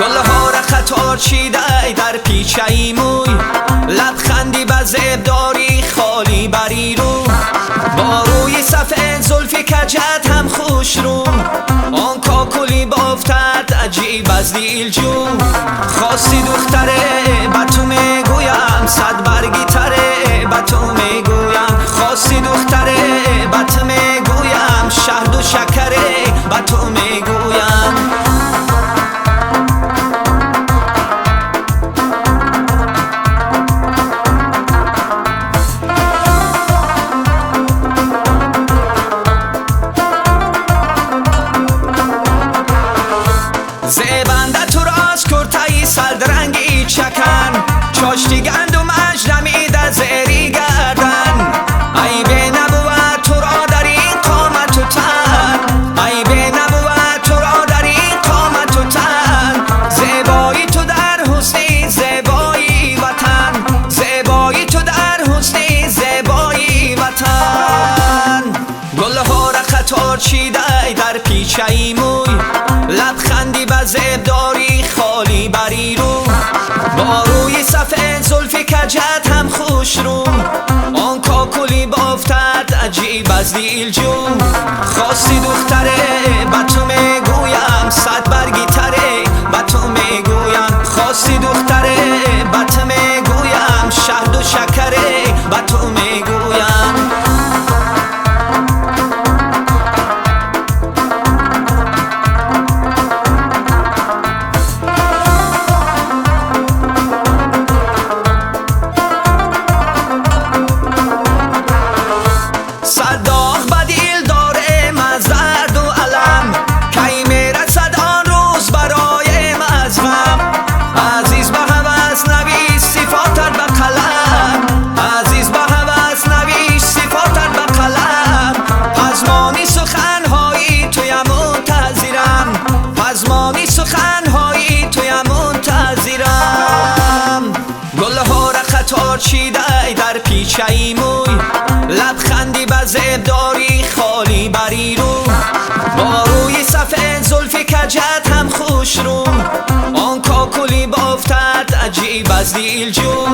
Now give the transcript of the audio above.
گلها را خطا چیده در پیچه ای موی، لبخندی به زیب داری خالی بری رو، با روی سفید زلفی کجت هم خوش رو، آن کاکلی بافتد عجیب از دیل جو. خواستی دختره به تو میگویم، صد برگی تره به تو میگویم. خواستی دختره به تو میگویم، شهد و شکره به تو میگویم. زیبنده تو راست کرتایی سلدرنگی چکن، چاشتی گندم اجرمی در زیری گردن. ای بی نبود تو را در این قامت و تن، ای بی نبود تو را در این قامت و تن. زیبایی تو در حسنی زیبایی وطن، زیبایی تو در حسنی زیبایی وطن. گلها را خطا چیده در پیچه ای موی، لبخندی به زیب داری خالی بری رو، با روی سفید زلفی کجت هم خوش رو، آن کاکلی بافتد عجیب از دیل جو. خواستی دختره به تو میگویم، صد برگی تره به تو میگویم. خواستی دختره به تو میگویم، شهد و شکره به تو میگویم. صداق بدیل دارم از درد و علم، کی میرسد آن روز برایم از غم. عزیز به هوس نویس صفاتت به قلم، عزیز به هوس نویس صفاتت به قلم. پزمانی سخنهایی تویم منتظرم، پزمانی سخنهایی تویم منتظرم. گلها را خطا چیده در پیچه ای موی، لبخندی به زیب داری خالی بری رو، با روی سفید زلفی کجت هم خوش رو، آن کاکلی بافتد عجیب از دیل جو.